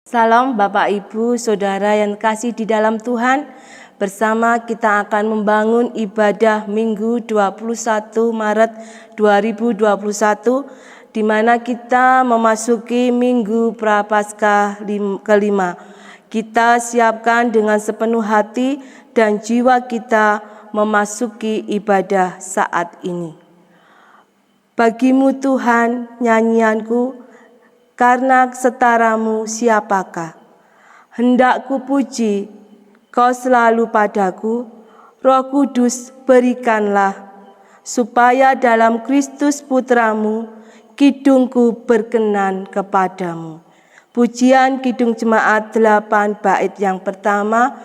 Salam Bapak Ibu, Saudara yang kasih di dalam Tuhan. Bersama kita akan membangun ibadah Minggu 21 Maret 2021, di mana kita memasuki Minggu Prapaskah kelima. Kita siapkan dengan sepenuh hati dan jiwa kita memasuki ibadah saat ini. Bagimu Tuhan nyanyianku, karena setaramu siapakah? Hendak ku puji, Kau selalu padaku, Roh Kudus berikanlah, supaya dalam Kristus Putramu, kidungku berkenan kepadamu. Pujian Kidung Jemaat 8 bait yang pertama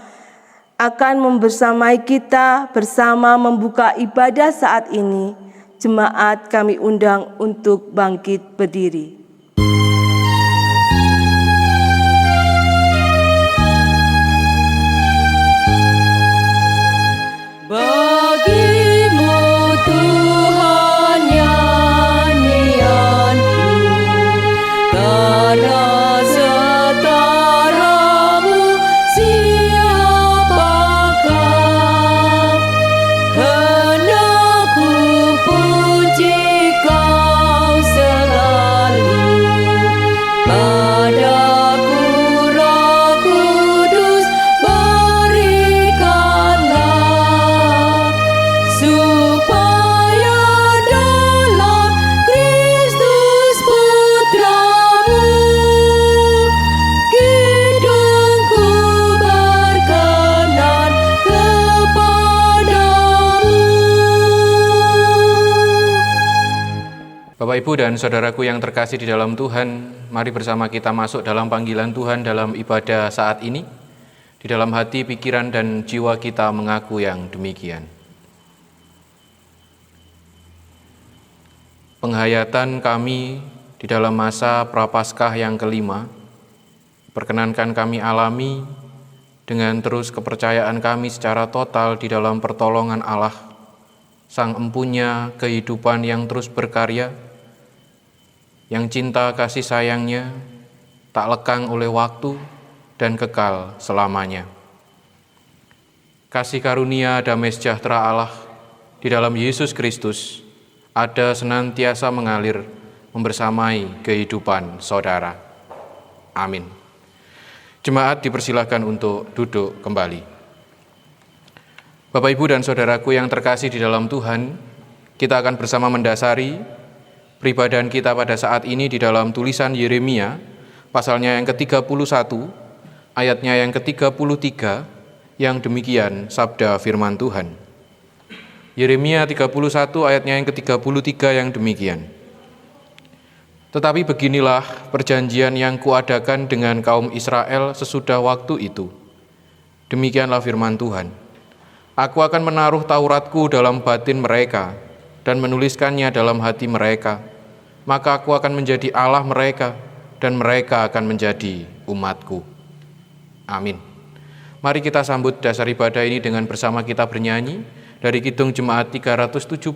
akan membersamai kita bersama membuka ibadah saat ini. Jemaat kami undang untuk bangkit berdiri. Bagimu Tuhan nyanyianku, karena setaramu siapakah? Hendak ku puji Kau selalu, padaku Roh Kudus berikanlah, supaya dalam Kristus Putramu, kidungku berkenan kepadamu. Bapak, Ibu, dan Saudaraku yang terkasih di dalam Tuhan, mari bersama kita masuk dalam panggilan Tuhan dalam ibadah saat ini. Di dalam hati, pikiran, dan jiwa kita mengaku yang demikian. Penghayatan kami di dalam masa Prapaskah yang kelima, perkenankan kami alami dengan terus kepercayaan kami secara total di dalam pertolongan Allah, Sang Empunya kehidupan yang terus berkarya, yang cinta kasih sayangnya tak lekang oleh waktu dan kekal selamanya. Kasih karunia damai sejahtera Allah di dalam Yesus Kristus ada senantiasa mengalir membersamai kehidupan saudara. Amin. Jemaat dipersilakan untuk duduk kembali. Bapak, Ibu, dan Saudaraku yang terkasih di dalam Tuhan, kita akan bersama mendasari peribadahan kita pada saat ini di dalam tulisan Yeremia, pasalnya yang ke-31, ayatnya yang ke-33, yang demikian sabda firman Tuhan. Yeremia 31 ayatnya yang ke-33 yang demikian. Tetapi beginilah perjanjian yang kuadakan dengan kaum Israel sesudah waktu itu. Demikianlah firman Tuhan. Aku akan menaruh Tauratku dalam batin mereka dan menuliskannya dalam hati mereka. Maka aku akan menjadi Allah mereka dan mereka akan menjadi umatku. Amin. Mari kita sambut dasar ibadah ini dengan bersama kita bernyanyi dari Kidung Jemaat 372,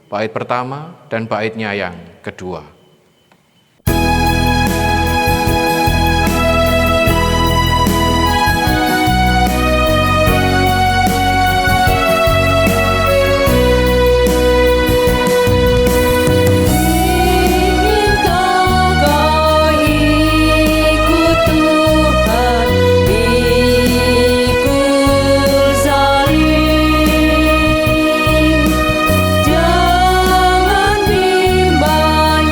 bait pertama dan baitnya yang kedua. Jangan bimbang,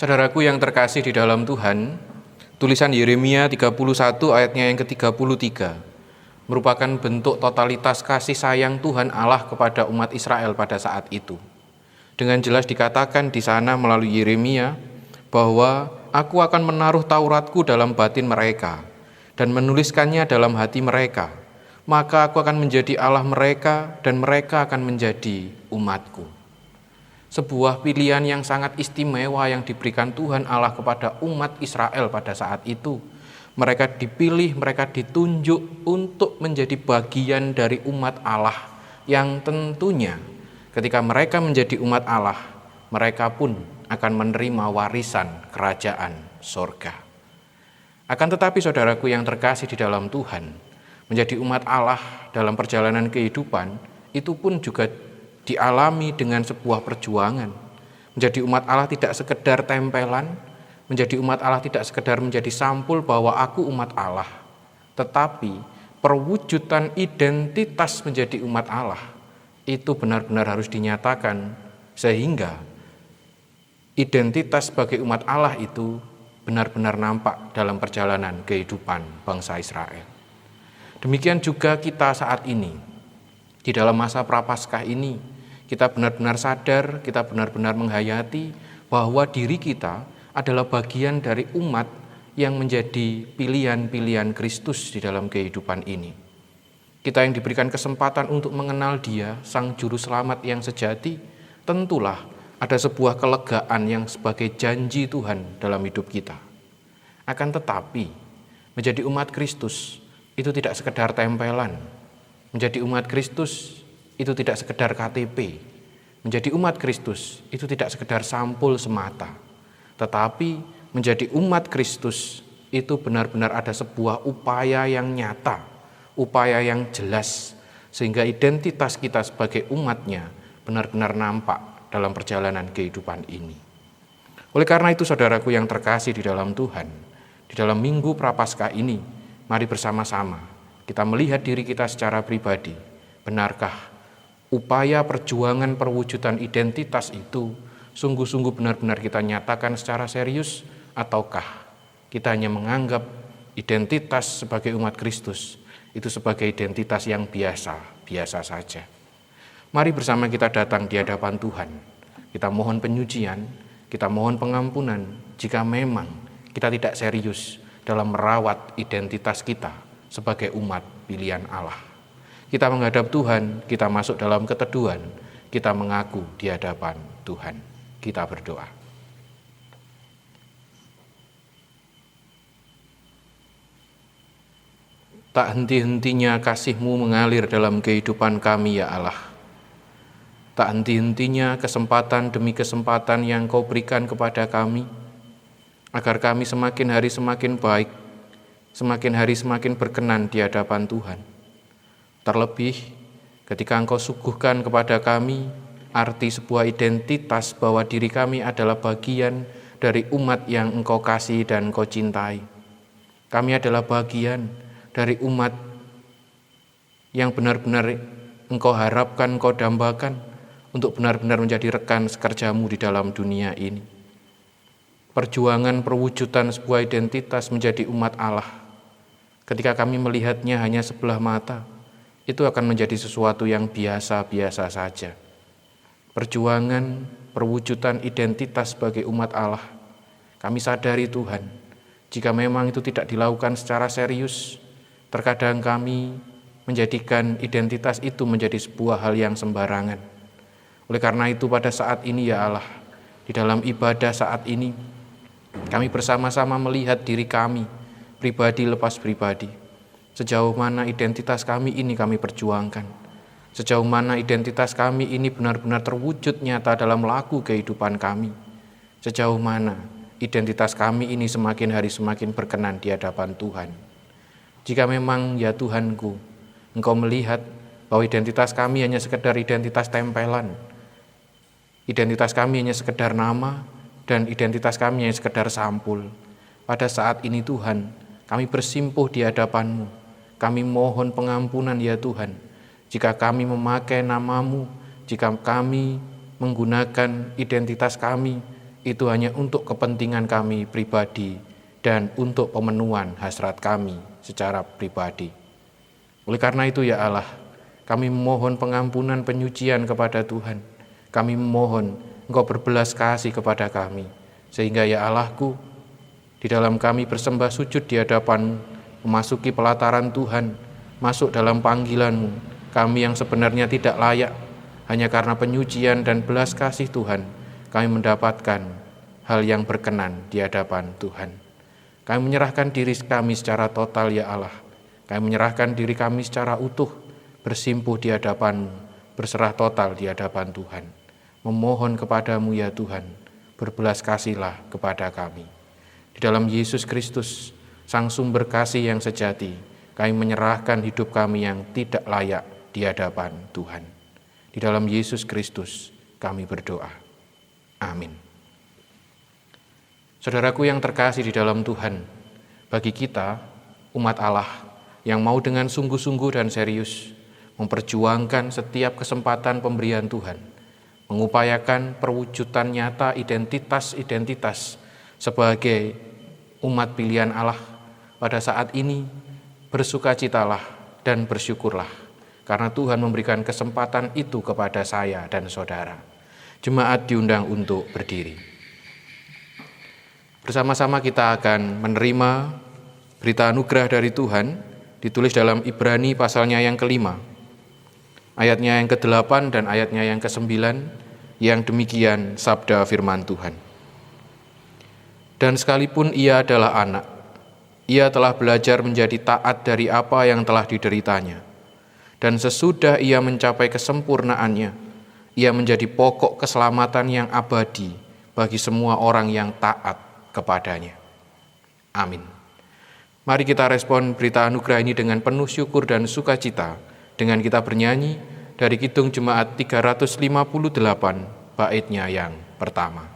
Saudaraku yang terkasih di dalam Tuhan, tulisan Yeremia 31 ayatnya yang ke-33 merupakan bentuk totalitas kasih sayang Tuhan Allah kepada umat Israel pada saat itu. Dengan jelas dikatakan di sana melalui Yeremia bahwa aku akan menaruh Tauratku dalam batin mereka dan menuliskannya dalam hati mereka. Maka aku akan menjadi Allah mereka dan mereka akan menjadi umatku. Sebuah pilihan yang sangat istimewa yang diberikan Tuhan Allah kepada umat Israel pada saat itu. Mereka dipilih, mereka ditunjuk untuk menjadi bagian dari umat Allah yang tentunya ketika mereka menjadi umat Allah, mereka pun akan menerima warisan kerajaan sorga. Akan tetapi saudaraku yang terkasih di dalam Tuhan, menjadi umat Allah dalam perjalanan kehidupan itu pun juga dialami dengan sebuah perjuangan. Menjadi umat Allah tidak sekedar tempelan, menjadi umat Allah tidak sekedar menjadi sampul bahwa aku umat Allah, tetapi perwujudan identitas menjadi umat Allah itu benar-benar harus dinyatakan sehingga identitas sebagai umat Allah itu benar-benar nampak dalam perjalanan kehidupan bangsa Israel. Demikian juga kita saat ini, di dalam masa Prapaskah ini, kita benar-benar sadar, kita benar-benar menghayati bahwa diri kita adalah bagian dari umat yang menjadi pilihan-pilihan Kristus di dalam kehidupan ini. Kita yang diberikan kesempatan untuk mengenal Dia, Sang Juru Selamat yang sejati, tentulah ada sebuah kelegaan yang sebagai janji Tuhan dalam hidup kita. Akan tetapi, menjadi umat Kristus itu tidak sekedar tempelan. Menjadi umat Kristus itu tidak sekedar KTP. Menjadi umat Kristus itu tidak sekedar sampul semata. Tetapi menjadi umat Kristus itu benar-benar ada sebuah upaya yang nyata, upaya yang jelas, sehingga identitas kita sebagai umatnya benar-benar nampak dalam perjalanan kehidupan ini. Oleh karena itu saudaraku yang terkasih di dalam Tuhan, di dalam Minggu Prapaskah ini, mari bersama-sama kita melihat diri kita secara pribadi. Benarkah upaya perjuangan perwujudan identitas itu sungguh-sungguh benar-benar kita nyatakan secara serius, ataukah kita hanya menganggap identitas sebagai umat Kristus itu sebagai identitas yang biasa saja. Mari bersama kita datang di hadapan Tuhan. Kita mohon penyucian, kita mohon pengampunan jika memang kita tidak serius dalam merawat identitas kita sebagai umat pilihan Allah. Kita menghadap Tuhan, kita masuk dalam keteduhan, kita mengaku di hadapan Tuhan. Kita berdoa. Tak henti-hentinya kasih-Mu mengalir dalam kehidupan kami ya Allah. Tak henti-hentinya kesempatan demi kesempatan yang Kau berikan kepada kami, agar kami semakin hari semakin baik, semakin hari semakin berkenan di hadapan Tuhan. Terlebih ketika Engkau suguhkan kepada kami arti sebuah identitas bahwa diri kami adalah bagian dari umat yang Engkau kasih dan Engkau cintai. Kami adalah bagian dari umat yang benar-benar Engkau harapkan, Engkau dambakan untuk benar-benar menjadi rekan sekerja-Mu di dalam dunia ini. Perjuangan perwujudan sebuah identitas menjadi umat Allah, ketika kami melihatnya hanya sebelah mata, itu akan menjadi sesuatu yang biasa-biasa saja. Perjuangan perwujudan identitas sebagai umat Allah, kami sadari Tuhan, jika memang itu tidak dilakukan secara serius, terkadang kami menjadikan identitas itu menjadi sebuah hal yang sembarangan. Oleh karena itu pada saat ini ya Allah, di dalam ibadah saat ini, kami bersama-sama melihat diri kami, pribadi lepas pribadi. Sejauh mana identitas kami ini kami perjuangkan. Sejauh mana identitas kami ini benar-benar terwujud nyata dalam laku kehidupan kami. Sejauh mana identitas kami ini semakin hari semakin berkenan di hadapan Tuhan. Jika memang ya Tuhanku, Engkau melihat bahwa identitas kami hanya sekedar identitas tempelan, identitas kami hanya sekedar nama, dan identitas kami hanya sekedar sampul. Pada saat ini Tuhan, kami bersimpuh di hadapan-Mu. Kami mohon pengampunan ya Tuhan, jika kami memakai nama-Mu, jika kami menggunakan identitas kami itu hanya untuk kepentingan kami pribadi dan untuk pemenuhan hasrat kami secara pribadi. Oleh karena itu ya Allah, kami memohon pengampunan penyucian kepada Tuhan. Kami memohon Engkau berbelas kasih kepada kami, sehingga ya Allahku, di dalam kami bersembah sujud di hadapan memasuki pelataran Tuhan, masuk dalam panggilan-Mu, kami yang sebenarnya tidak layak, hanya karena penyucian dan belas kasih Tuhan, kami mendapatkan hal yang berkenan di hadapan Tuhan. Kami menyerahkan diri kami secara total ya Allah. Kami menyerahkan diri kami secara utuh, bersimpuh di hadapan-Mu, berserah total di hadapan Tuhan. Memohon kepadamu ya Tuhan, berbelas kasihlah kepada kami. Di dalam Yesus Kristus, Sang Sumber Kasih yang sejati, kami menyerahkan hidup kami yang tidak layak di hadapan Tuhan. Di dalam Yesus Kristus kami berdoa. Amin. Saudaraku yang terkasih di dalam Tuhan, bagi kita, umat Allah, yang mau dengan sungguh-sungguh dan serius memperjuangkan setiap kesempatan pemberian Tuhan, mengupayakan perwujudan nyata identitas sebagai umat pilihan Allah pada saat ini, bersukacitalah dan bersyukurlah, karena Tuhan memberikan kesempatan itu kepada saya dan saudara. Jemaat diundang untuk berdiri. Bersama-sama kita akan menerima berita anugerah dari Tuhan, ditulis dalam Ibrani pasalnya yang ke-5, ayatnya yang ke-8 dan ayatnya yang ke-9, yang demikian sabda firman Tuhan. Dan sekalipun ia adalah anak, ia telah belajar menjadi taat dari apa yang telah dideritanya. Dan sesudah ia mencapai kesempurnaannya, ia menjadi pokok keselamatan yang abadi bagi semua orang yang taat kepadanya. Amin. Mari kita respon berita anugerah ini dengan penuh syukur dan sukacita, dengan kita bernyanyi dari Kidung Jemaat 358, baitnya yang pertama.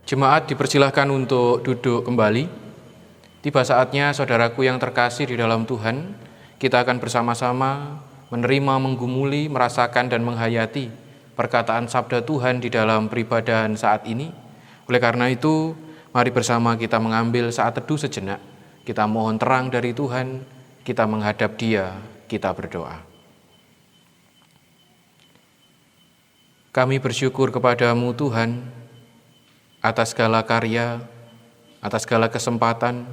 Jemaat dipersilahkan untuk duduk kembali. Tiba saatnya saudaraku yang terkasih di dalam Tuhan, kita akan bersama-sama menerima, menggumuli, merasakan dan menghayati perkataan sabda Tuhan di dalam peribadahan saat ini. Oleh karena itu, mari bersama kita mengambil saat teduh sejenak. Kita mohon terang dari Tuhan, kita menghadap Dia, kita berdoa. Kami bersyukur kepadamu Tuhan, atas segala karya, atas segala kesempatan,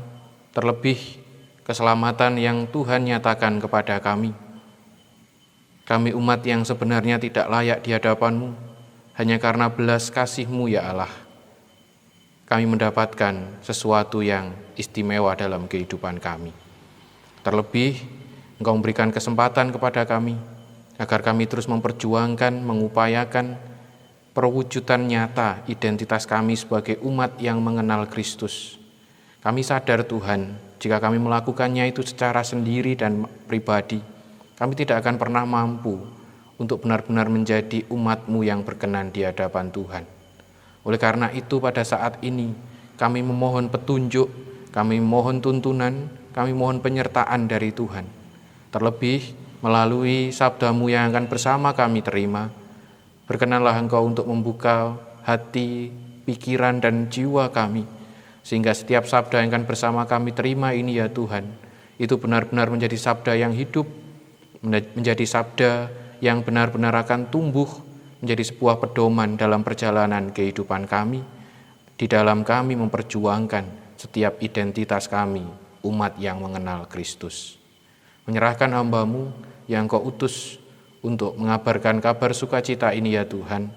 terlebih keselamatan yang Tuhan nyatakan kepada kami. Kami umat yang sebenarnya tidak layak di hadapan-Mu, hanya karena belas kasih-Mu ya Allah. Kami mendapatkan sesuatu yang istimewa dalam kehidupan kami. Terlebih, Engkau memberikan kesempatan kepada kami, agar kami terus memperjuangkan, mengupayakan perwujudan nyata identitas kami sebagai umat yang mengenal Kristus. Kami sadar Tuhan, jika kami melakukannya itu secara sendiri dan pribadi, kami tidak akan pernah mampu untuk benar-benar menjadi umat-Mu yang berkenan di hadapan Tuhan. Oleh karena itu pada saat ini, kami memohon petunjuk, kami memohon tuntunan, kami mohon penyertaan dari Tuhan. Terlebih melalui sabda-Mu yang akan bersama kami terima, berkenanlah Engkau untuk membuka hati pikiran dan jiwa kami, sehingga setiap sabda yang akan bersama kami terima ini ya Tuhan, itu benar-benar menjadi sabda yang hidup, menjadi sabda yang benar-benar akan tumbuh menjadi sebuah pedoman dalam perjalanan kehidupan kami, di dalam kami memperjuangkan setiap identitas kami, umat yang mengenal Kristus. Menyerahkan hamba-Mu yang Kau utus untuk mengabarkan kabar sukacita ini ya Tuhan,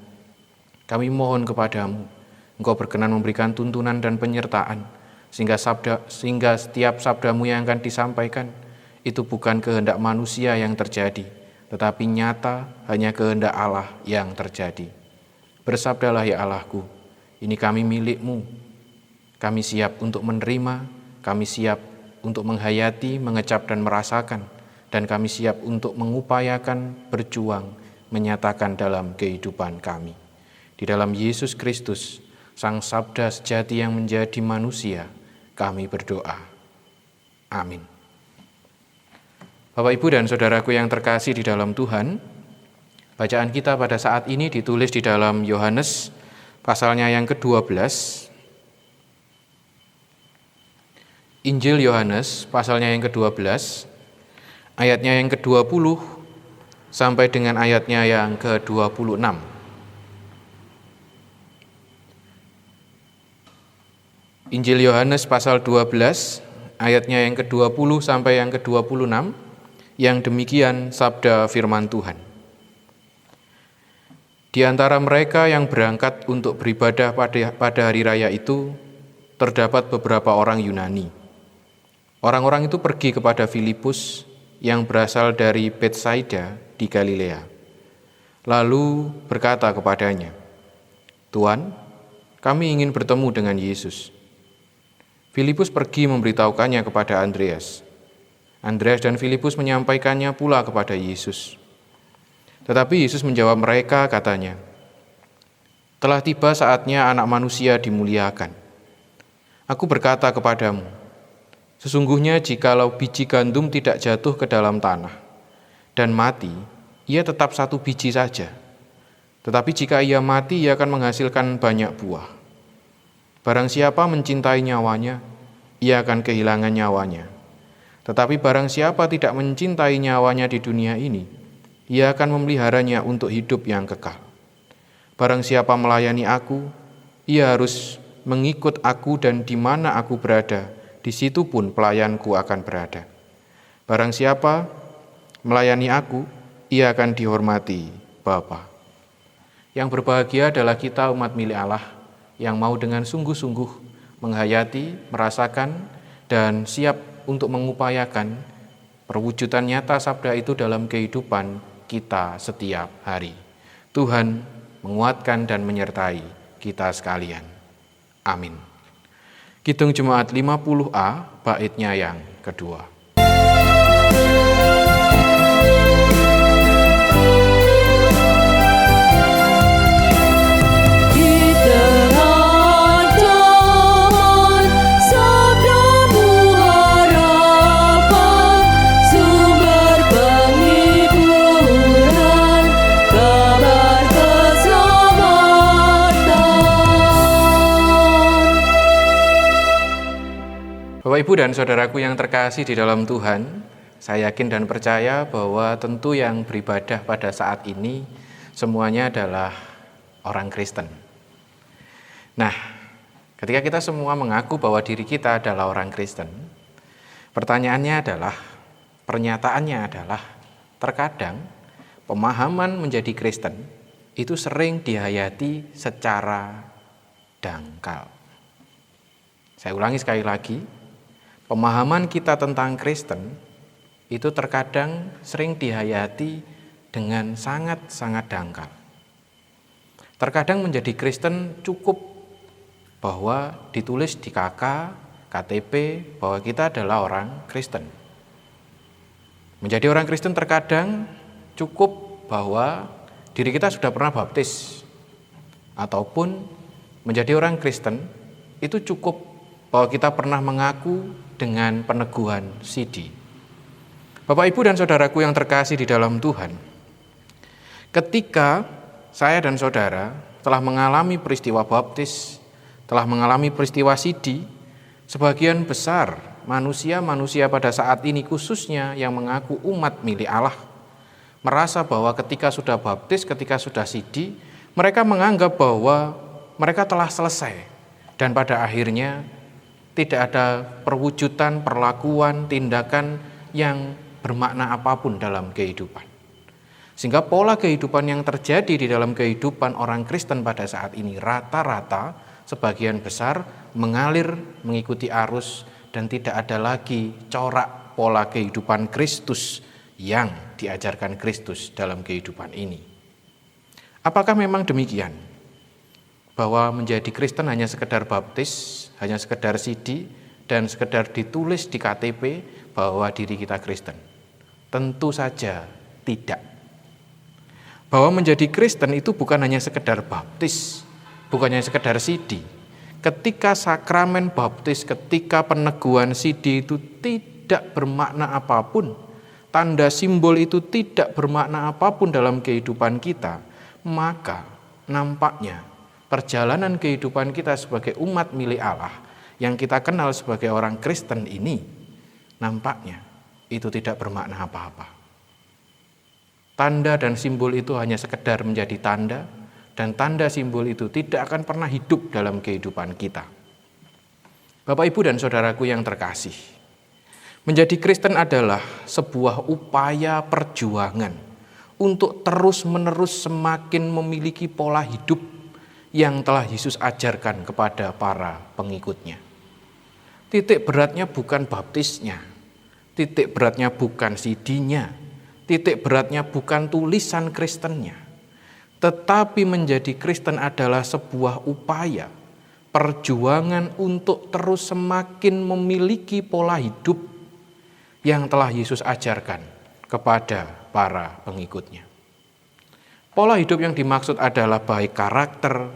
kami mohon kepadamu, Engkau berkenan memberikan tuntunan dan penyertaan, sehingga setiap sabda-Mu yang akan disampaikan, itu bukan kehendak manusia yang terjadi, tetapi nyata hanya kehendak Allah yang terjadi. Bersabdalah ya Allahku, ini kami milik-Mu, kami siap untuk menerima, kami siap untuk menghayati, mengecap dan merasakan, dan kami siap untuk mengupayakan, berjuang, menyatakan dalam kehidupan kami. Di dalam Yesus Kristus, Sang Sabda sejati yang menjadi manusia, kami berdoa. Amin. Bapak, Ibu, dan Saudaraku yang terkasih di dalam Tuhan, bacaan kita pada saat ini ditulis di dalam Yohanes, pasalnya yang ke-12. Injil Yohanes, pasalnya yang ke-12, ayatnya yang ke-20 sampai dengan ayatnya yang ke-26. Injil Yohanes pasal 12, ayatnya yang ke-20 sampai yang ke-26, yang demikian sabda firman Tuhan. Di antara mereka yang berangkat untuk beribadah pada hari raya itu, terdapat beberapa orang Yunani. Orang-orang itu pergi kepada Filipus yang berasal dari Betsaida di Galilea. Lalu berkata kepadanya, "Tuan, kami ingin bertemu dengan Yesus." Filipus pergi memberitahukannya kepada Andreas. Andreas dan Filipus menyampaikannya pula kepada Yesus. Tetapi Yesus menjawab mereka, katanya, "Telah tiba saatnya Anak Manusia dimuliakan. Aku berkata kepadamu, sesungguhnya jikalau biji gandum tidak jatuh ke dalam tanah dan mati, ia tetap satu biji saja. Tetapi jika ia mati, ia akan menghasilkan banyak buah. Barang siapa mencintai nyawanya, ia akan kehilangan nyawanya. Tetapi barang siapa tidak mencintai nyawanya di dunia ini, ia akan memeliharanya untuk hidup yang kekal. Barang siapa melayani aku, ia harus mengikut aku, dan di mana aku berada, di situ pun pelayanku akan berada. Barang siapa melayani aku, ia akan dihormati Bapa." Yang berbahagia adalah kita, umat milik Allah, yang mau dengan sungguh-sungguh menghayati, merasakan, dan siap untuk mengupayakan perwujudan nyata sabda itu dalam kehidupan kita setiap hari. Tuhan menguatkan dan menyertai kita sekalian. Amin. Kidung Jemaat 50A, baitnya yang kedua. Bapak, Ibu, dan Saudaraku yang terkasih di dalam Tuhan, saya yakin dan percaya bahwa tentu yang beribadah pada saat ini semuanya adalah orang Kristen. Nah, ketika kita semua mengaku bahwa diri kita adalah orang Kristen, pertanyaannya adalah, pernyataannya adalah, terkadang pemahaman menjadi Kristen itu sering dihayati secara dangkal. Saya ulangi sekali lagi, pemahaman kita tentang Kristen itu terkadang sering dihayati dengan sangat-sangat dangkal. Terkadang menjadi Kristen cukup bahwa ditulis di KK, KTP bahwa kita adalah orang Kristen. Menjadi orang Kristen terkadang cukup bahwa diri kita sudah pernah baptis. Ataupun menjadi orang Kristen itu cukup bahwa kita pernah mengaku dengan peneguhan sidi. Bapak, Ibu, dan Saudaraku yang terkasih di dalam Tuhan, ketika saya dan saudara telah mengalami peristiwa baptis, telah mengalami peristiwa sidi, sebagian besar manusia pada saat ini khususnya yang mengaku umat milik Allah, merasa bahwa ketika sudah baptis, ketika sudah sidi, mereka menganggap bahwa mereka telah selesai dan pada akhirnya tidak ada perwujudan, perlakuan, tindakan yang bermakna apapun dalam kehidupan. Sehingga pola kehidupan yang terjadi di dalam kehidupan orang Kristen pada saat ini rata-rata sebagian besar mengalir mengikuti arus dan tidak ada lagi corak pola kehidupan Kristus yang diajarkan Kristus dalam kehidupan ini. Apakah memang demikian? Bahwa menjadi Kristen hanya sekedar baptis, hanya sekedar sidi, dan sekedar ditulis di KTP bahwa diri kita Kristen? Tentu saja tidak. Bahwa menjadi Kristen itu bukan hanya sekedar baptis, bukan hanya sekedar sidi. Ketika sakramen baptis, ketika peneguhan sidi itu tidak bermakna apapun, tanda simbol itu tidak bermakna apapun dalam kehidupan kita, maka nampaknya perjalanan kehidupan kita sebagai umat milik Allah yang kita kenal sebagai orang Kristen ini, nampaknya itu tidak bermakna apa-apa. Tanda dan simbol itu hanya sekedar menjadi tanda, dan tanda simbol itu tidak akan pernah hidup dalam kehidupan kita. Bapak, Ibu, dan saudaraku yang terkasih, menjadi Kristen adalah sebuah upaya perjuangan untuk terus-menerus semakin memiliki pola hidup yang telah Yesus ajarkan kepada para pengikutnya. Titik beratnya bukan baptisnya, titik beratnya bukan sidinya, titik beratnya bukan tulisan Kristennya, tetapi menjadi Kristen adalah sebuah upaya perjuangan untuk terus semakin memiliki pola hidup yang telah Yesus ajarkan kepada para pengikutnya. Pola hidup yang dimaksud adalah baik karakter,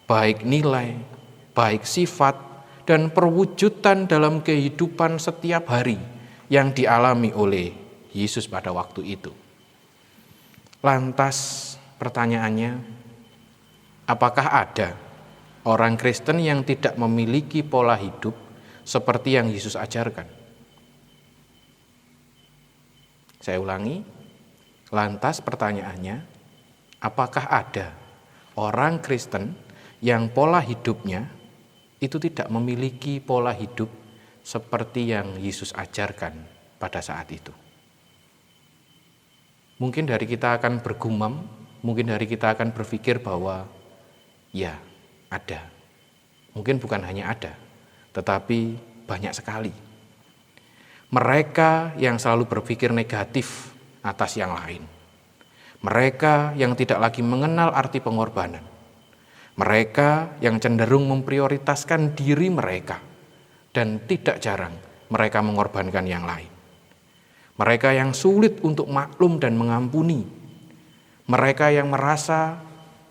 baik nilai, baik sifat, dan perwujudan dalam kehidupan setiap hari yang dialami oleh Yesus pada waktu itu. Lantas pertanyaannya, apakah ada orang Kristen yang tidak memiliki pola hidup seperti yang Yesus ajarkan? Saya ulangi, lantas pertanyaannya, apakah ada orang Kristen yang pola hidupnya itu tidak memiliki pola hidup seperti yang Yesus ajarkan pada saat itu? Mungkin dari kita akan bergumam, mungkin dari kita akan berpikir bahwa ya ada. Mungkin bukan hanya ada, tetapi banyak sekali. Mereka yang selalu berpikir negatif atas yang lain. Mereka yang tidak lagi mengenal arti pengorbanan. Mereka yang cenderung memprioritaskan diri mereka dan tidak jarang mereka mengorbankan yang lain. Mereka yang sulit untuk maklum dan mengampuni. Mereka yang merasa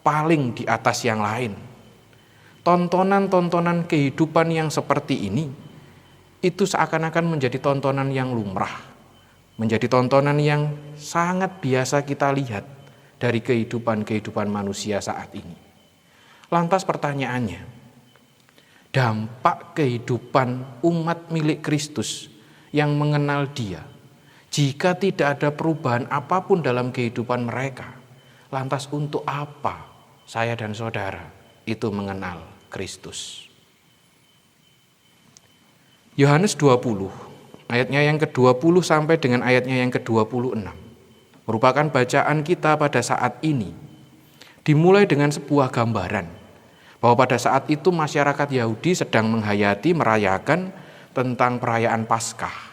paling di atas yang lain. Tontonan-tontonan kehidupan yang seperti ini, itu seakan-akan menjadi tontonan yang lumrah. Menjadi tontonan yang sangat biasa kita lihat dari kehidupan manusia saat ini. Lantas pertanyaannya, dampak kehidupan umat milik Kristus yang mengenal Dia, jika tidak ada perubahan apapun dalam kehidupan mereka, lantas untuk apa saya dan saudara itu mengenal Kristus? Yohanes 20, ayatnya yang ke-20 sampai dengan ayatnya yang ke-26, merupakan bacaan kita pada saat ini. Dimulai dengan sebuah gambaran, bahwa pada saat itu masyarakat Yahudi sedang merayakan tentang perayaan Paskah.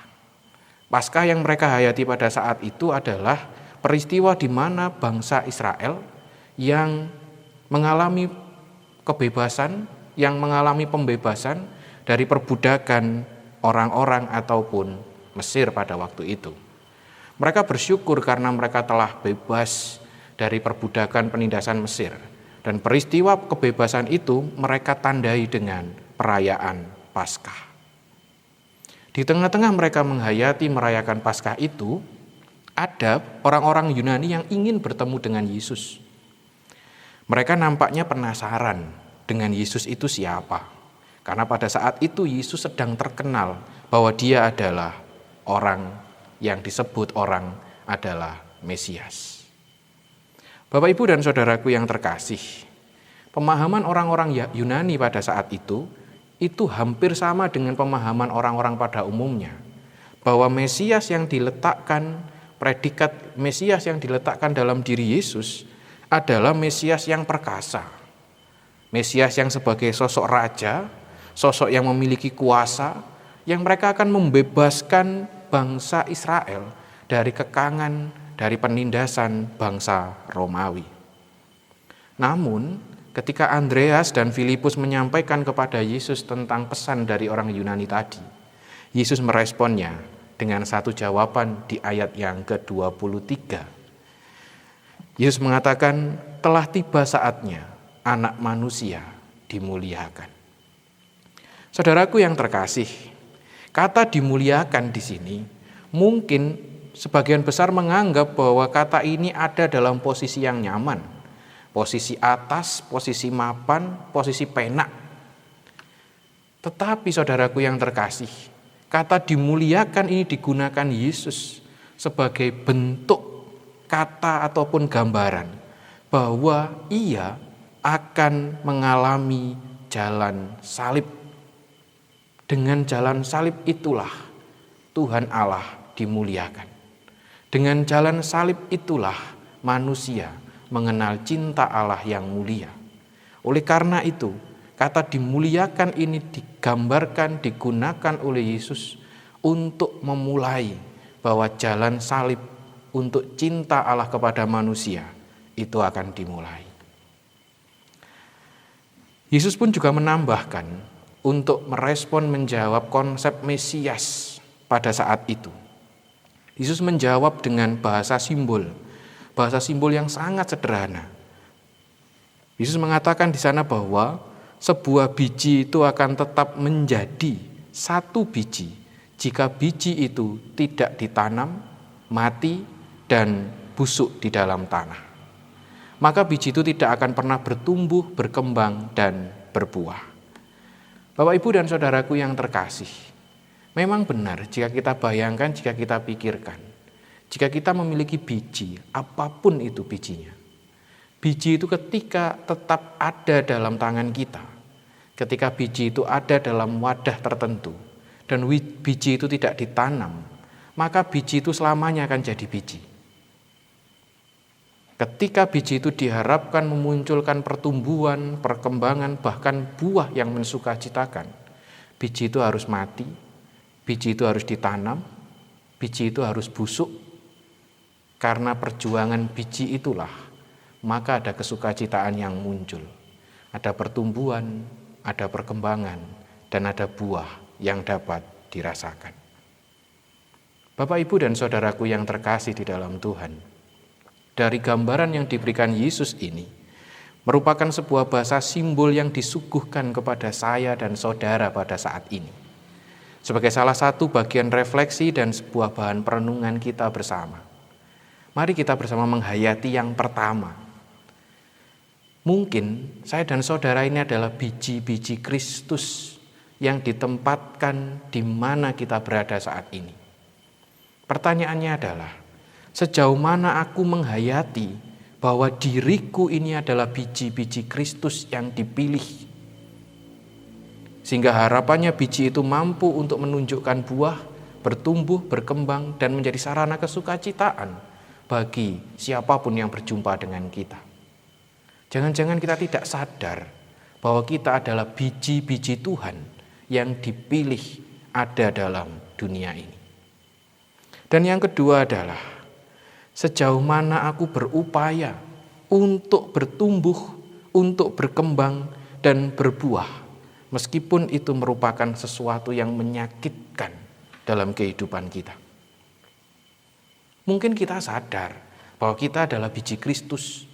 Paskah yang mereka hayati pada saat itu adalah peristiwa di mana bangsa Israel yang mengalami kebebasan, yang mengalami pembebasan dari perbudakan orang-orang ataupun Mesir pada waktu itu. Mereka bersyukur karena mereka telah bebas dari perbudakan penindasan Mesir. Dan peristiwa kebebasan itu mereka tandai dengan perayaan Paskah. Di tengah-tengah mereka merayakan Paskah itu, ada orang-orang Yunani yang ingin bertemu dengan Yesus. Mereka nampaknya penasaran dengan Yesus itu siapa. Karena pada saat itu Yesus sedang terkenal bahwa dia adalah orang yang disebut orang adalah Mesias. Bapak, Ibu, dan saudaraku yang terkasih, pemahaman orang-orang Yunani pada saat itu hampir sama dengan pemahaman orang-orang pada umumnya. Bahwa Mesias yang diletakkan, predikat Mesias yang diletakkan dalam diri Yesus adalah Mesias yang perkasa. Mesias yang sebagai sosok raja, sosok yang memiliki kuasa, yang mereka akan membebaskan bangsa Israel dari kekangan, dari penindasan bangsa Romawi. Namun, ketika Andreas dan Filipus menyampaikan kepada Yesus tentang pesan dari orang Yunani tadi, Yesus meresponnya dengan satu jawaban di ayat yang ke-23. Yesus mengatakan, telah tiba saatnya anak manusia dimuliakan. Saudaraku yang terkasih, kata dimuliakan di sini mungkin sebagian besar menganggap bahwa kata ini ada dalam posisi yang nyaman. Posisi atas, posisi mapan, posisi penak. Tetapi saudaraku yang terkasih, kata dimuliakan ini digunakan Yesus sebagai bentuk kata ataupun gambaran bahwa ia akan mengalami jalan salib. Dengan jalan salib itulah Tuhan Allah dimuliakan. Dengan jalan salib itulah manusia mengenal cinta Allah yang mulia. Oleh karena itu, kata dimuliakan ini digambarkan, digunakan oleh Yesus untuk memulai bahwa jalan salib untuk cinta Allah kepada manusia itu akan dimulai. Yesus pun juga menambahkan untuk merespon menjawab konsep Mesias pada saat itu. Yesus menjawab dengan bahasa simbol yang sangat sederhana. Yesus mengatakan di sana bahwa sebuah biji itu akan tetap menjadi satu biji jika biji itu tidak ditanam, mati, dan busuk di dalam tanah. Maka biji itu tidak akan pernah bertumbuh, berkembang, dan berbuah. Bapak, Ibu, dan saudaraku yang terkasih, memang benar jika kita bayangkan, jika kita pikirkan, jika kita memiliki biji, apapun itu bijinya. Biji itu ketika tetap ada dalam tangan kita, ketika biji itu ada dalam wadah tertentu, dan biji itu tidak ditanam, maka biji itu selamanya akan jadi biji. Ketika biji itu diharapkan memunculkan pertumbuhan, perkembangan, bahkan buah yang mensukacitakan, biji itu harus mati, biji itu harus ditanam, biji itu harus busuk. Karena perjuangan biji itulah, maka ada kesukacitaan yang muncul. Ada pertumbuhan, ada perkembangan, dan ada buah yang dapat dirasakan. Bapak, Ibu, dan saudaraku yang terkasih di dalam Tuhan, dari gambaran yang diberikan Yesus ini merupakan sebuah bahasa simbol yang disuguhkan kepada saya dan saudara pada saat ini. Sebagai salah satu bagian refleksi dan sebuah bahan perenungan kita bersama. Mari kita bersama menghayati yang pertama. Mungkin saya dan saudara ini adalah biji-biji Kristus yang ditempatkan di mana kita berada saat ini. Pertanyaannya adalah, sejauh mana aku menghayati bahwa diriku ini adalah biji-biji Kristus yang dipilih, sehingga harapannya biji itu mampu untuk menunjukkan buah, bertumbuh, berkembang, dan menjadi sarana kesukacitaan bagi siapapun yang berjumpa dengan kita. Jangan-jangan kita tidak sadar bahwa kita adalah biji-biji Tuhan yang dipilih ada dalam dunia ini. Dan yang kedua adalah, sejauh mana aku berupaya untuk bertumbuh, untuk berkembang dan berbuah, meskipun itu merupakan sesuatu yang menyakitkan dalam kehidupan kita. Mungkin kita sadar bahwa kita adalah biji Kristus.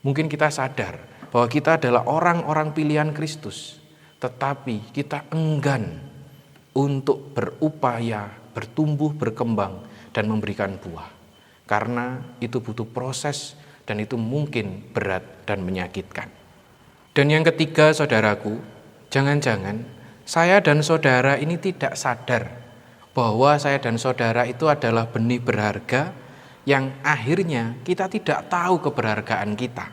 Mungkin kita sadar bahwa kita adalah orang-orang pilihan Kristus. Tetapi kita enggan untuk berupaya, bertumbuh, berkembang, dan memberikan buah. Karena itu butuh proses dan itu mungkin berat dan menyakitkan. Dan yang ketiga, saudaraku, jangan-jangan saya dan saudara ini tidak sadar bahwa saya dan saudara itu adalah benih berharga yang akhirnya kita tidak tahu keberhargaan kita.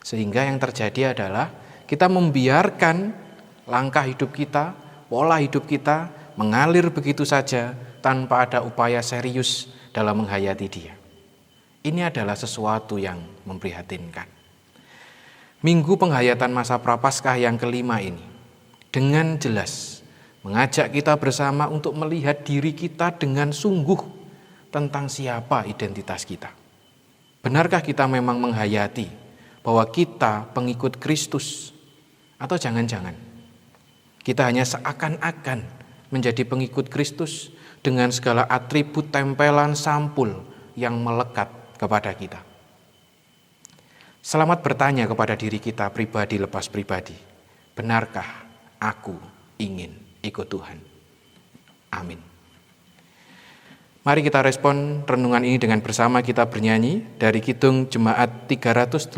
Sehingga yang terjadi adalah kita membiarkan langkah hidup kita, pola hidup kita mengalir begitu saja tanpa ada upaya serius dalam menghayati dia. Ini adalah sesuatu yang memprihatinkan. Minggu penghayatan masa Prapaskah yang kelima ini dengan jelas mengajak kita bersama untuk melihat diri kita dengan sungguh tentang siapa identitas kita. Benarkah kita memang menghayati bahwa kita pengikut Kristus? Atau jangan-jangan kita hanya seakan-akan menjadi pengikut Kristus dengan segala atribut tempelan sampul yang melekat kepada kita. Selamat bertanya kepada diri kita pribadi lepas pribadi. Benarkah aku ingin ikut Tuhan? Amin. Mari kita respon renungan ini dengan bersama kita bernyanyi dari Kidung Jemaat 389,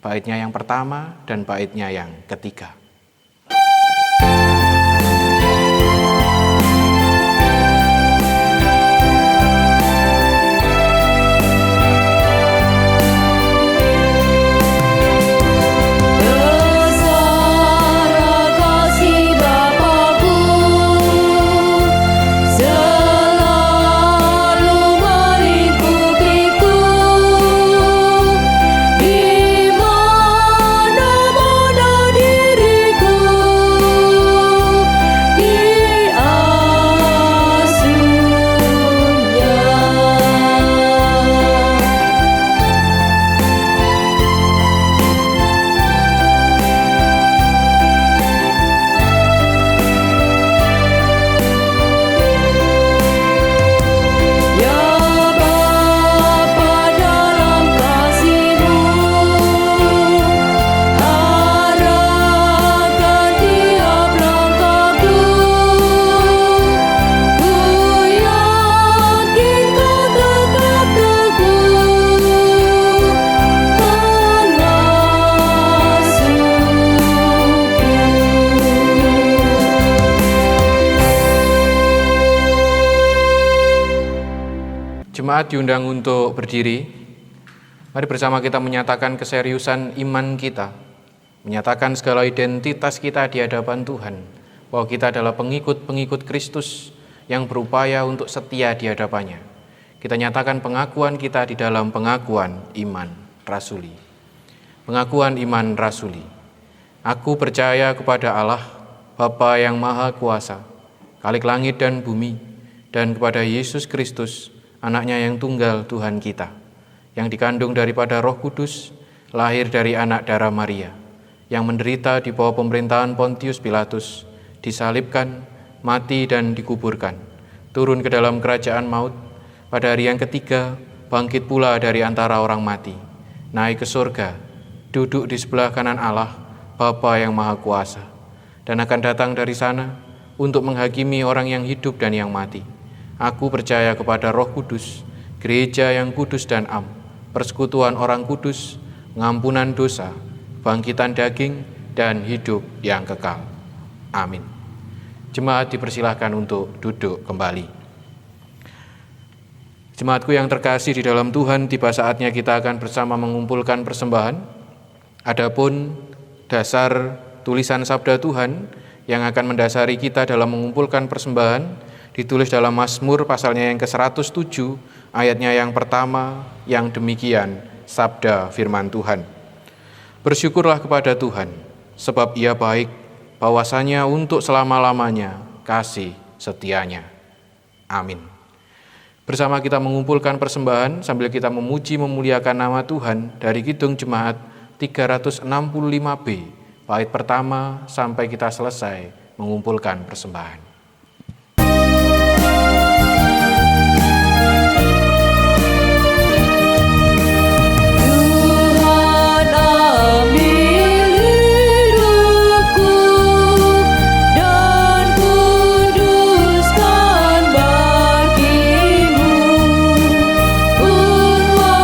baitnya yang pertama dan baitnya yang ketiga. Jemaat diundang untuk berdiri. Mari bersama kita menyatakan keseriusan iman kita, menyatakan segala identitas kita di hadapan Tuhan, bahwa kita adalah pengikut-pengikut Kristus yang berupaya untuk setia di hadapannya. Kita nyatakan pengakuan kita di dalam pengakuan iman rasuli. Pengakuan iman rasuli. Aku percaya kepada Allah, Bapa yang Maha Kuasa, Khalik langit dan bumi, dan kepada Yesus Kristus, Anaknya yang tunggal Tuhan kita, yang dikandung daripada Roh Kudus, lahir dari anak darah Maria, yang menderita di bawah pemerintahan Pontius Pilatus, disalibkan, mati dan dikuburkan, turun ke dalam kerajaan maut, pada hari yang ketiga bangkit pula dari antara orang mati, naik ke surga, duduk di sebelah kanan Allah, Bapa yang Maha Kuasa, dan akan datang dari sana untuk menghakimi orang yang hidup dan yang mati. Aku percaya kepada Roh Kudus, gereja yang kudus dan am, persekutuan orang kudus, pengampunan dosa, bangkitan daging, dan hidup yang kekal. Amin. Jemaat dipersilahkan untuk duduk kembali. Jemaatku yang terkasih di dalam Tuhan, tiba saatnya kita akan bersama mengumpulkan persembahan. Adapun dasar tulisan sabda Tuhan yang akan mendasari kita dalam mengumpulkan persembahan ditulis dalam Mazmur pasalnya yang ke-107, ayatnya yang pertama, yang demikian, sabda firman Tuhan. Bersyukurlah kepada Tuhan, sebab Ia baik, bahwasanya untuk selama-lamanya kasih setianya. Amin. Bersama kita mengumpulkan persembahan sambil kita memuji memuliakan nama Tuhan dari Kidung Jemaat 365B, bait pertama sampai kita selesai mengumpulkan persembahan.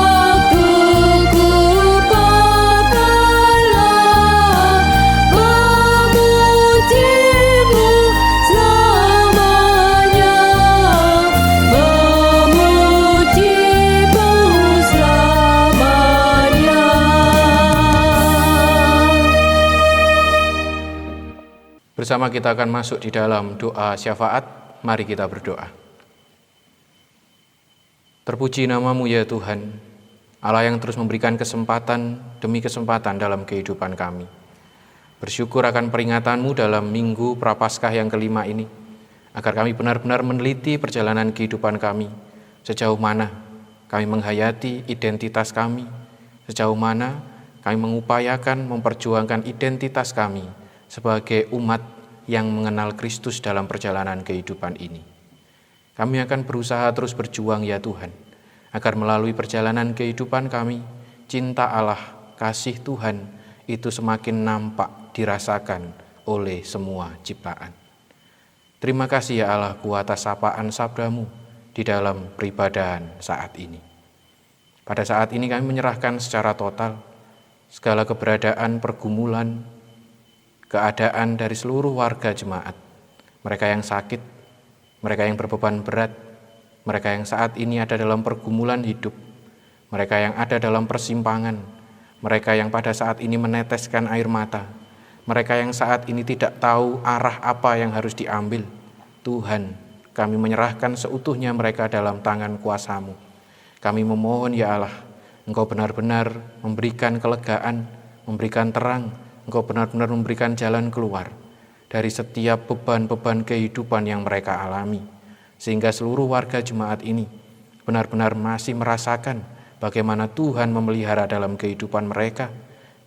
Waktu Bersama kita akan masuk di dalam doa syafaat. Mari kita berdoa. Terpuji nama-Mu ya Tuhan, Allah yang terus memberikan kesempatan demi kesempatan dalam kehidupan kami. Bersyukur akan peringatan-Mu dalam Minggu Prapaskah yang kelima ini, agar kami benar-benar meneliti perjalanan kehidupan kami, sejauh mana kami menghayati identitas kami, sejauh mana kami mengupayakan memperjuangkan identitas kami sebagai umat yang mengenal Kristus dalam perjalanan kehidupan ini. Kami akan berusaha terus berjuang ya Tuhan, agar melalui perjalanan kehidupan kami, cinta Allah, kasih Tuhan itu semakin nampak dirasakan oleh semua ciptaan. Terima kasih ya Allah-Ku atas sapaan sabda-Mu di dalam peribadahan saat ini. Pada saat ini kami menyerahkan secara total segala keberadaan, pergumulan, keadaan dari seluruh warga jemaat. Mereka yang sakit, mereka yang berbeban berat, mereka yang saat ini ada dalam pergumulan hidup, mereka yang ada dalam persimpangan, mereka yang pada saat ini meneteskan air mata, mereka yang saat ini tidak tahu arah apa yang harus diambil. Tuhan, kami menyerahkan seutuhnya mereka dalam tangan kuasa-Mu. Kami memohon ya Allah, Engkau benar-benar memberikan kelegaan, memberikan terang, Engkau benar-benar memberikan jalan keluar dari setiap beban-beban kehidupan yang mereka alami. Sehingga seluruh warga jemaat ini benar-benar masih merasakan bagaimana Tuhan memelihara dalam kehidupan mereka,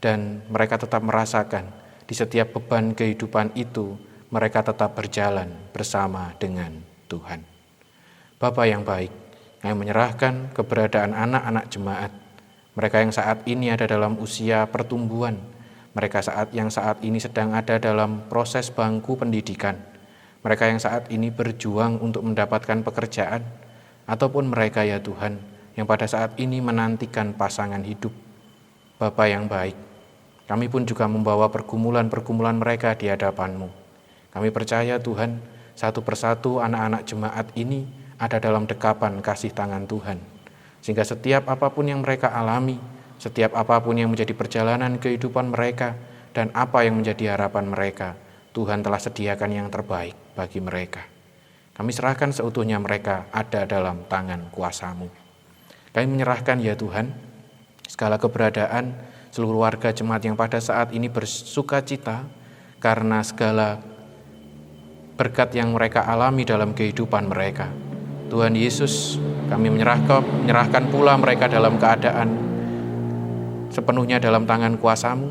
dan mereka tetap merasakan di setiap beban kehidupan itu, mereka tetap berjalan bersama dengan Tuhan. Bapa yang baik, kami menyerahkan keberadaan anak-anak jemaat, mereka yang saat ini ada dalam usia pertumbuhan, mereka yang saat ini sedang ada dalam proses bangku pendidikan, mereka yang saat ini berjuang untuk mendapatkan pekerjaan, ataupun mereka ya Tuhan, yang pada saat ini menantikan pasangan hidup. Bapa yang baik, kami pun juga membawa pergumulan-pergumulan mereka di hadapan-Mu. Kami percaya Tuhan, satu persatu anak-anak jemaat ini ada dalam dekapan kasih tangan Tuhan. Sehingga setiap apapun yang mereka alami, setiap apapun yang menjadi perjalanan kehidupan mereka, dan apa yang menjadi harapan mereka, Tuhan telah sediakan yang terbaik bagi mereka. Kami serahkan seutuhnya mereka ada dalam tangan kuasa-Mu. Kami menyerahkan ya Tuhan, segala keberadaan seluruh warga jemaat yang pada saat ini bersuka cita karena segala berkat yang mereka alami dalam kehidupan mereka. Tuhan Yesus, kami menyerahkan pula mereka dalam keadaan sepenuhnya dalam tangan kuasa-Mu.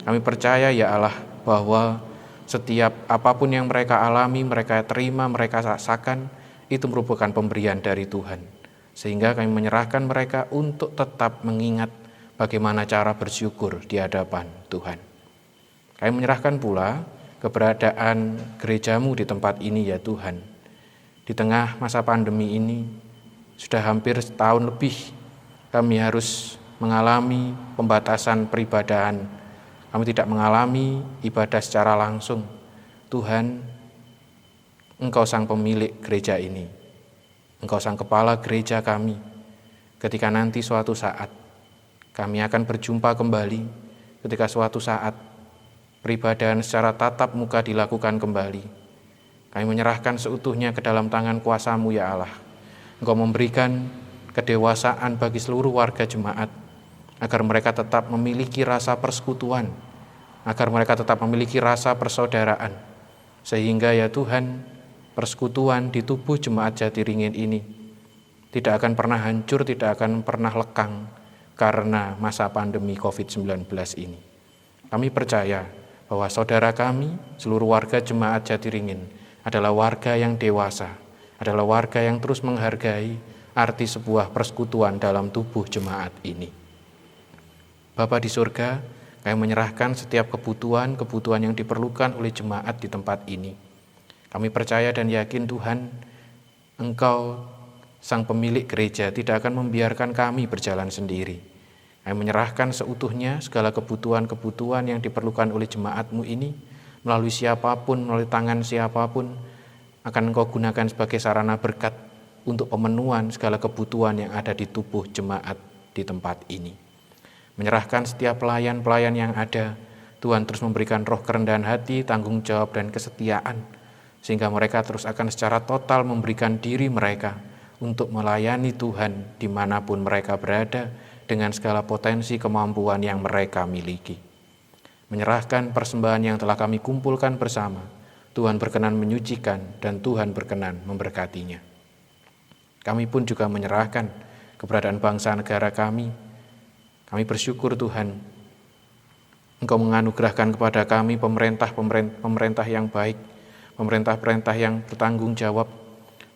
Kami percaya ya Allah bahwa setiap apapun yang mereka alami, mereka terima, mereka rasakan, itu merupakan pemberian dari Tuhan. Sehingga kami menyerahkan mereka untuk tetap mengingat bagaimana cara bersyukur di hadapan Tuhan. Kami menyerahkan pula keberadaan gereja-Mu di tempat ini ya Tuhan. Di tengah masa pandemi ini, sudah hampir setahun lebih kami harus mengalami pembatasan peribadahan. Kami tidak mengalami ibadah secara langsung. Tuhan, Engkau sang pemilik gereja ini. Engkau sang kepala gereja kami. Ketika nanti suatu saat kami akan berjumpa kembali, ketika suatu saat peribadahan secara tatap muka dilakukan kembali, kami menyerahkan seutuhnya ke dalam tangan kuasa-Mu ya Allah. Engkau memberikan kedewasaan bagi seluruh warga jemaat, agar mereka tetap memiliki rasa persekutuan, agar mereka tetap memiliki rasa persaudaraan, sehingga ya Tuhan, persekutuan di tubuh jemaat Jatiringin ini tidak akan pernah hancur, tidak akan pernah lekang karena masa pandemi COVID-19 ini. Kami percaya bahwa saudara kami, seluruh warga jemaat Jatiringin, adalah warga yang dewasa, adalah warga yang terus menghargai arti sebuah persekutuan dalam tubuh jemaat ini. Bapa di surga, kami menyerahkan setiap kebutuhan yang diperlukan oleh jemaat di tempat ini. Kami percaya dan yakin Tuhan, Engkau sang pemilik gereja tidak akan membiarkan kami berjalan sendiri. Kami menyerahkan seutuhnya segala kebutuhan-kebutuhan yang diperlukan oleh jemaat-Mu ini, melalui siapapun, melalui tangan siapapun, akan Engkau gunakan sebagai sarana berkat untuk pemenuhan segala kebutuhan yang ada di tubuh jemaat di tempat ini. Menyerahkan setiap pelayan-pelayan yang ada, Tuhan terus memberikan roh kerendahan hati, tanggung jawab, dan kesetiaan, sehingga mereka terus akan secara total memberikan diri mereka untuk melayani Tuhan dimanapun mereka berada dengan segala potensi kemampuan yang mereka miliki. Menyerahkan persembahan yang telah kami kumpulkan bersama, Tuhan berkenan menyucikan dan Tuhan berkenan memberkatinya. Kami pun juga menyerahkan keberadaan bangsa negara kami. Kami bersyukur Tuhan, Engkau menganugerahkan kepada kami pemerintah yang baik, pemerintah yang bertanggung jawab,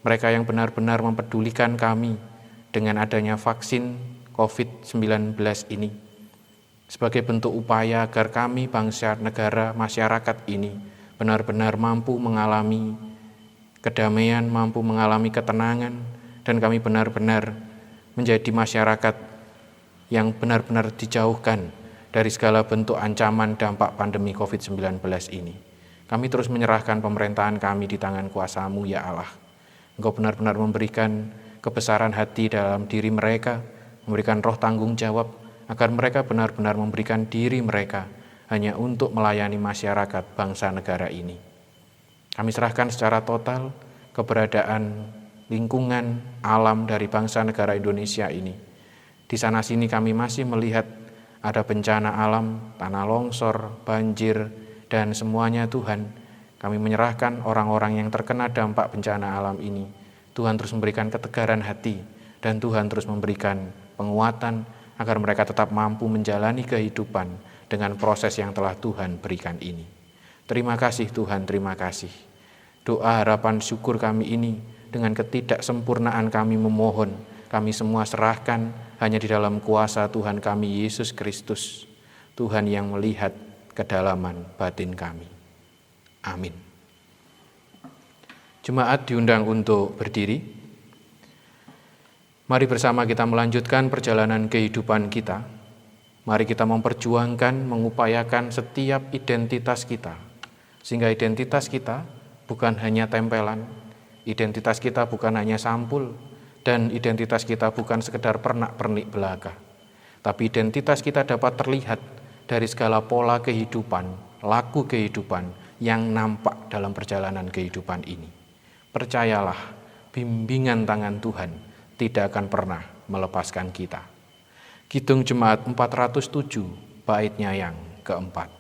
mereka yang benar-benar mempedulikan kami dengan adanya vaksin COVID-19 ini, sebagai bentuk upaya agar kami, bangsa, negara, masyarakat ini benar-benar mampu mengalami kedamaian, mampu mengalami ketenangan, dan kami benar-benar menjadi masyarakat yang benar-benar dijauhkan dari segala bentuk ancaman dampak pandemi COVID-19 ini. Kami terus menyerahkan pemerintahan kami di tangan kuasa-Mu, ya Allah. Engkau benar-benar memberikan kebesaran hati dalam diri mereka, memberikan roh tanggung jawab, agar mereka benar-benar memberikan diri mereka hanya untuk melayani masyarakat bangsa negara ini. Kami serahkan secara total keberadaan lingkungan alam dari bangsa negara Indonesia ini. Di sana-sini kami masih melihat ada bencana alam, tanah longsor, banjir, dan semuanya Tuhan. Kami menyerahkan orang-orang yang terkena dampak bencana alam ini. Tuhan terus memberikan ketegaran hati, dan Tuhan terus memberikan penguatan agar mereka tetap mampu menjalani kehidupan dengan proses yang telah Tuhan berikan ini. Terima kasih Tuhan, terima kasih. Doa, harapan, syukur kami ini dengan ketidaksempurnaan kami memohon, kami semua serahkan hanya di dalam kuasa Tuhan kami Yesus Kristus, Tuhan yang melihat kedalaman batin kami. Amin. Jemaat diundang untuk berdiri. Mari bersama kita melanjutkan perjalanan kehidupan kita. Mari kita memperjuangkan, mengupayakan setiap identitas kita, sehingga identitas kita bukan hanya tempelan, identitas kita bukan hanya sampul, dan identitas kita bukan sekedar pernak-pernik belaka, tapi identitas kita dapat terlihat dari segala pola kehidupan, laku kehidupan yang nampak dalam perjalanan kehidupan ini. Percayalah, bimbingan tangan Tuhan tidak akan pernah melepaskan kita. Kidung Jemaat 407, baitnya yang keempat.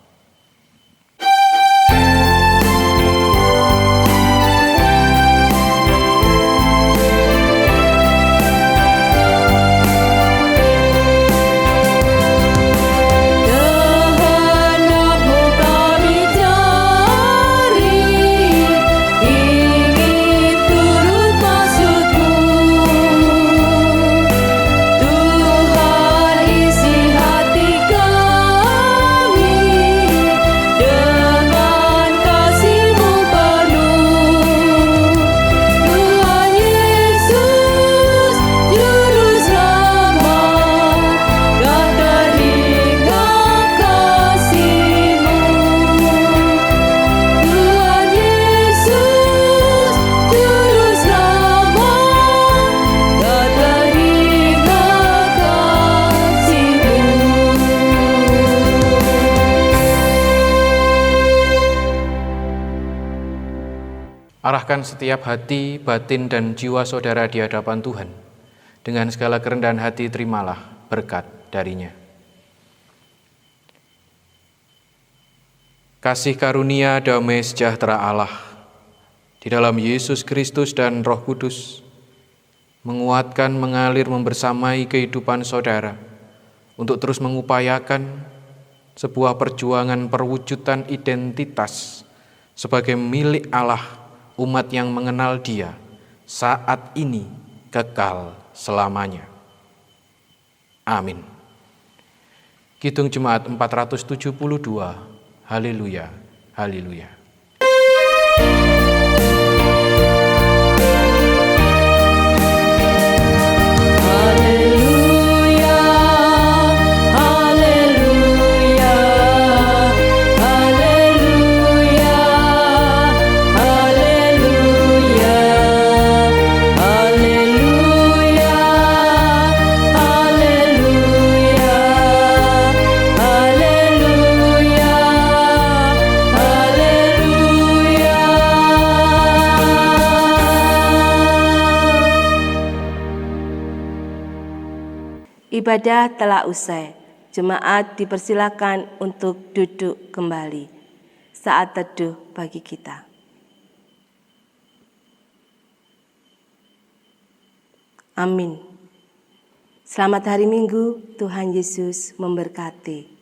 Arahkan setiap hati, batin, dan jiwa saudara di hadapan Tuhan. Dengan segala kerendahan hati terimalah berkat darinya. Kasih karunia damai sejahtera Allah di dalam Yesus Kristus dan Roh Kudus menguatkan, mengalir, membersamai kehidupan saudara untuk terus mengupayakan sebuah perjuangan perwujudan identitas sebagai milik Allah, umat yang mengenal Dia saat ini kekal selamanya. Amin. Kidung Jemaat 472, Haleluya, Haleluya. Haleluya. Ibadah telah usai. Jemaat dipersilakan untuk duduk kembali. Saat teduh bagi kita. Amin. Selamat hari Minggu, Tuhan Yesus memberkati.